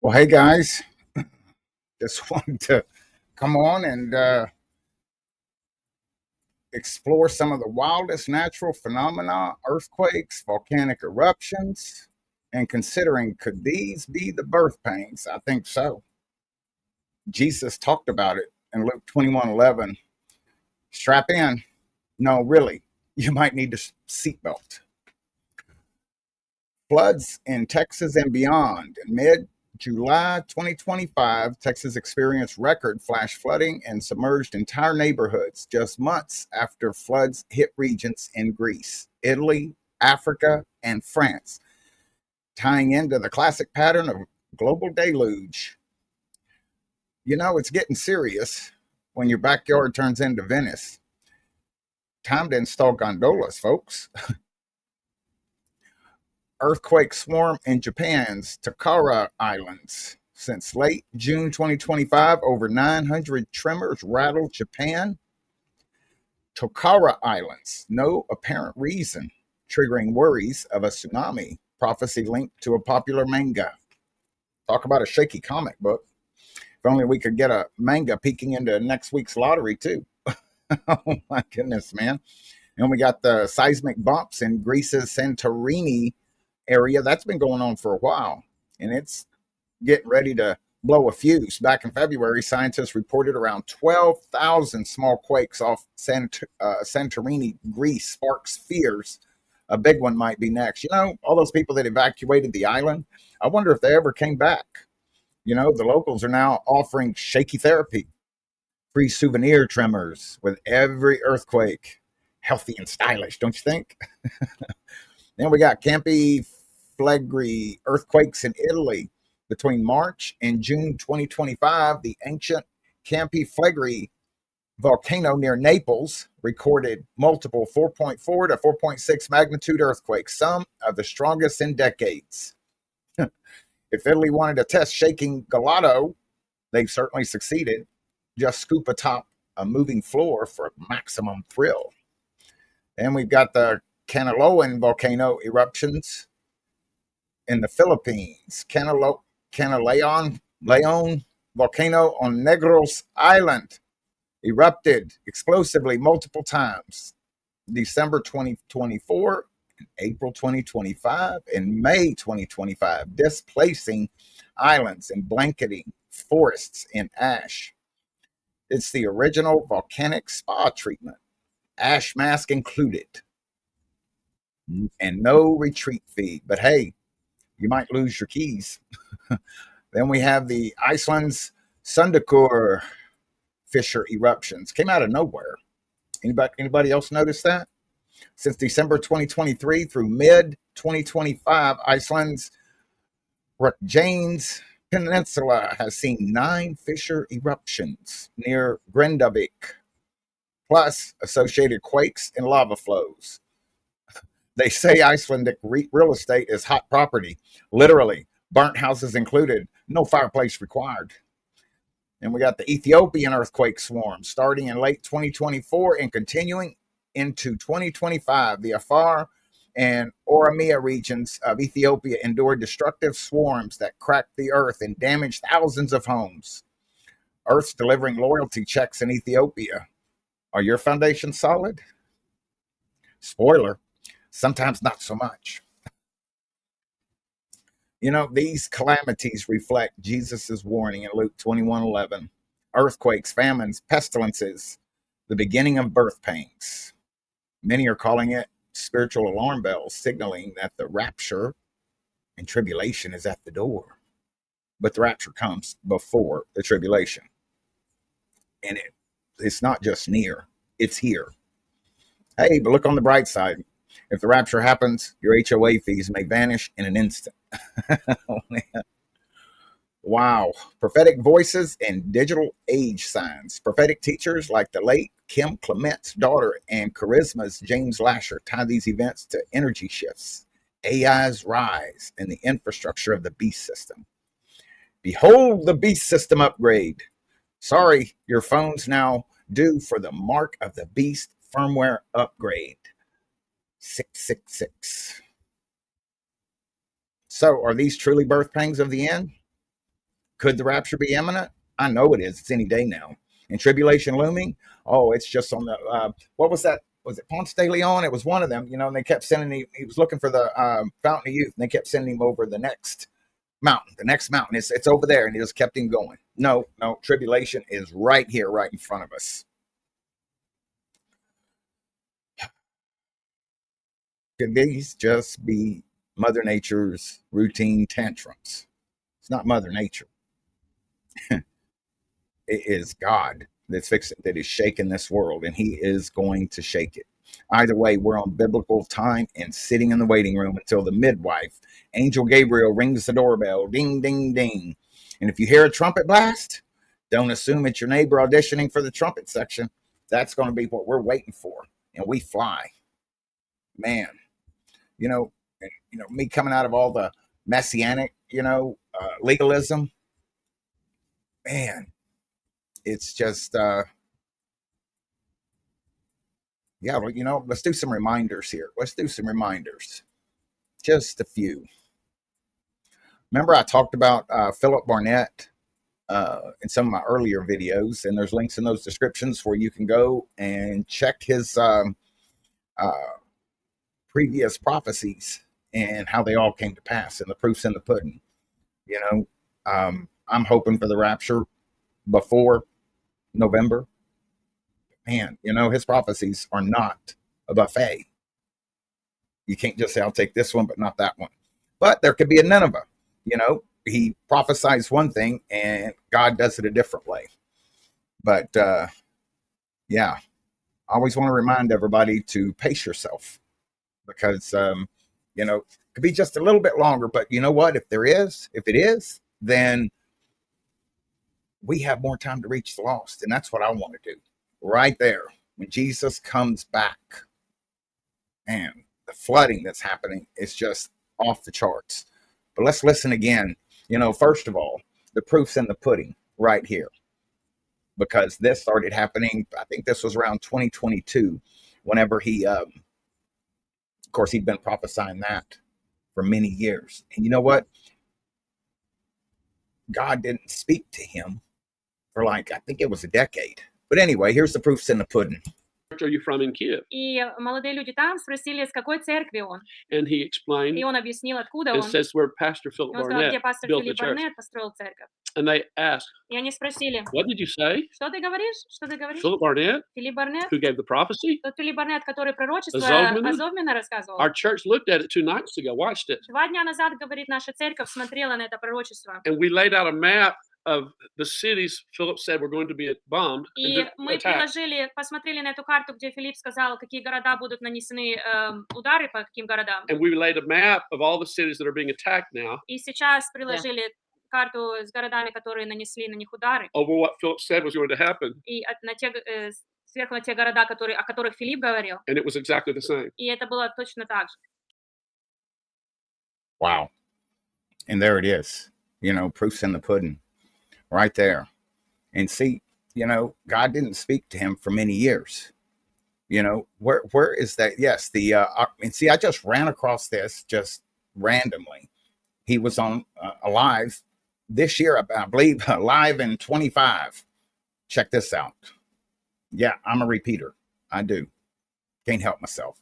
Well, hey guys, just wanted to come on and explore some of the wildest natural phenomena, earthquakes, volcanic eruptions, and considering could these be the birth pains? I think so. Jesus talked about it in Luke 21:11. Strap in. No, really, you might need a seatbelt. Floods in Texas and beyond. In mid July 2025, Texas experienced record flash flooding and submerged entire neighborhoods just months after floods hit regions in Greece, Italy, Africa, and France, tying into the classic pattern of global deluge. You know, it's getting serious when your backyard turns into Venice. Time to install gondolas, folks. Earthquake swarm in Japan's Takara Islands. Since late June 2025, over 900 tremors rattled Japan. Takara Islands, no apparent reason, triggering worries of a tsunami, prophecy linked to a popular manga. Talk about a shaky comic book. If only we could get a manga peeking into next week's lottery, too. Oh my goodness, man. And we got the seismic bumps in Greece's Santorini area. That's been going on for a while, and it's getting ready to blow a fuse. Back in February, scientists reported around 12,000 small quakes off Santorini, Greece, sparks fears a big one might be next. You know, all those people that evacuated the island, I wonder if they ever came back. You know, the locals are now offering shaky therapy, free souvenir tremors with every earthquake. Healthy and stylish, don't you think? Then we got Campi Flegrei earthquakes in Italy between March and June 2025. The ancient Campi Flegrei volcano near Naples recorded multiple 4.4 to 4.6 magnitude earthquakes, some of the strongest in decades. If Italy wanted to test shaking gelato, they've certainly succeeded. Just scoop atop a moving floor for maximum thrill. And we've got the Canaloan volcano eruptions in the Philippines. Canaleon Leon volcano on Negros Island erupted explosively multiple times. December 2024, April 2025, and May 2025, displacing islands and blanketing forests in ash. It's the original volcanic spa treatment, ash mask included, and no retreat fee. But hey, you might lose your keys. Then we have the Iceland's Sundakur fissure eruptions. Came out of nowhere. Anybody else notice that? Since December 2023 through mid 2025, Iceland's Reykjanes Peninsula has seen 9 fissure eruptions near Grindavik, plus associated quakes and lava flows. They say Icelandic real estate is hot property, literally, burnt houses included, no fireplace required. And we got the Ethiopian earthquake swarm starting in late 2024 and continuing into 2025. The Afar and Oromia regions of Ethiopia endured destructive swarms that cracked the earth and damaged thousands of homes. Earth's delivering loyalty checks in Ethiopia. Are your foundations solid? Spoiler, sometimes not so much. You know, these calamities reflect Jesus' warning in Luke 21:11. Earthquakes, famines, pestilences, the beginning of birth pains. Many are calling it spiritual alarm bells, signaling that the rapture and tribulation is at the door. But the rapture comes before the tribulation. And it's not just near, it's here. Hey, but look on the bright side. If the rapture happens, your HOA fees may vanish in an instant. Oh, wow. Prophetic voices and digital age signs. Prophetic teachers like the late Kim Clement's daughter and Charisma's James Lasher tie these events to energy shifts, AI's rise, and the infrastructure of the beast system. Behold the beast system upgrade. Sorry, your phone's now due for the Mark of the Beast firmware upgrade. 666. So, are these truly birth pangs of the end? Could the rapture be imminent? I know it is. It's any day now. And tribulation looming? Oh, it's just on the, what was that? Was it Ponce de Leon? It was one of them, and they kept sending him, he was looking for the Fountain of Youth, and they kept sending him over the next mountain. The next mountain, it's over there, and he just kept him going. No, tribulation is right here, right in front of us. Could these just be Mother Nature's routine tantrums? It's not Mother Nature. It is God that is shaking this world, and he is going to shake it. Either way, we're on biblical time and sitting in the waiting room until the midwife, Angel Gabriel, rings the doorbell. Ding, ding, ding. And if you hear a trumpet blast, don't assume it's your neighbor auditioning for the trumpet section. That's going to be what we're waiting for. And we fly. Man, me coming out of all the messianic, legalism, man, it's just, let's do some reminders here. Just a few. Remember I talked about Philip Barnett in some of my earlier videos, and there's links in those descriptions where you can go and check his previous prophecies and how they all came to pass, and the proof's in the pudding. I'm hoping for the rapture before November. Man, his prophecies are not a buffet. You can't just say, I'll take this one, but not that one. But there could be a Nineveh. He prophesies one thing and God does it a different way. But yeah, I always want to remind everybody to pace yourself, because it could be just a little bit longer. But you know what? If it is, then we have more time to reach the lost. And that's what I want to do right there when Jesus comes back. And the flooding that's happening is just off the charts. But let's listen again. First of all, the proof's in the pudding right here, because this started happening, I think this was around 2022, whenever he, of course, he'd been prophesying that for many years. And you know what? God didn't speak to him for I think it was a decade. But anyway, here's the proofs in the pudding. Are you from in Kiev? И молодые люди там спросили, с какой церкви он. And he explained. И он объяснил, откуда он. It says where Pastor Philip Barnett где пастор Филипп Барнетт построил церковь. And they asked. И они спросили. What did you say? Что ты говоришь? Philip Barnett. Филипп Барнетт. Who gave the prophecy? Тот Филипп Барнетт, который пророчество Азовмина рассказывал. Our church looked at it 2 nights ago, watched it. 2 дня назад, говорит, наша церковь смотрела на это пророчество. And we laid out a map of the cities Philip said were going to be bombed. И мы посмотрели на эту карту, где Филипп сказал, какие города будут нанесены удары, по каким городам. And we laid a map of all the cities that are being attacked now. И сейчас приложили карту с городами, которые нанесли на них удары. Over what Philip said was going to happen. И сверху на те города, о которых Филипп говорил. And it was exactly the same. И это было точно так же. Wow. And there it is. Proof's in the pudding. Right there. And see, God didn't speak to him for many years. Where is that? Yes, and see, I just ran across this just randomly. He was on alive this year, I believe, live in 25. Check this out. Yeah, I'm a repeater. I do. Can't help myself.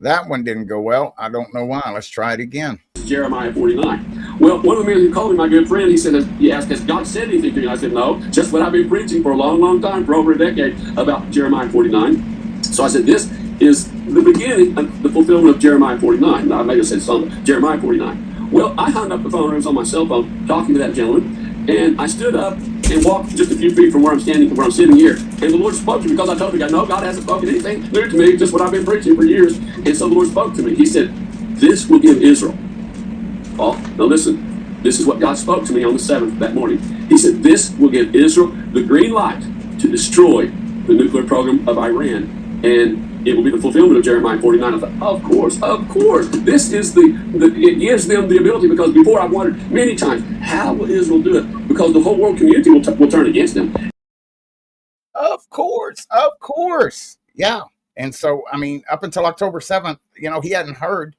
That one didn't go well. I don't know why. Let's try it again. Jeremiah 49. Well, one of the men who called me my good friend, he asked, has God said anything to you? I said, no, just what I've been preaching for a long, long time, for over a decade, about Jeremiah 49. So I said, this is the beginning of the fulfillment of Jeremiah 49. Now, I may have said something, Jeremiah 49. Well, I hung up the phone, it was on my cell phone, talking to that gentleman, and I stood up and walked just a few feet from where I'm standing, from where I'm sitting here. And the Lord spoke to me, because I told the guy, no, God hasn't spoken anything new to me, just what I've been preaching for years. And so the Lord spoke to me. He said, this will give Israel. Oh, now listen, this is what God spoke to me on the 7th that morning. He said, this will give Israel the green light to destroy the nuclear program of Iran. And it will be the fulfillment of Jeremiah 49. I thought, of course. This is it gives them the ability, because before I've wondered many times, how will Israel do it? Because the whole world community will turn against them. Of course. Yeah. And so, I mean, up until October 7th, he hadn't heard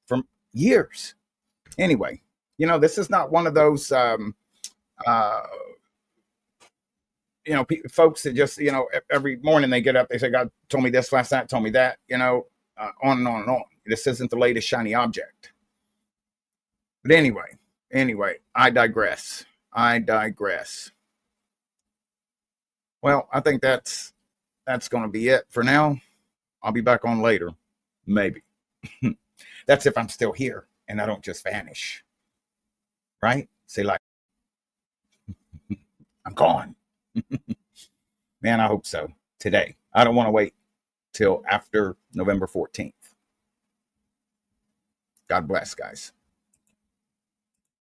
from years. Anyway, this is not one of those, folks that just, every morning they get up, they say, God told me this last night, told me that, on and on and on. This isn't the latest shiny object. But anyway, I digress. Well, I think that's going to be it for now. I'll be back on later. Maybe. That's if I'm still here and I don't just vanish. Right? Say like, I'm gone. Man, I hope so. Today. I don't want to wait till after November 14th. God bless, guys.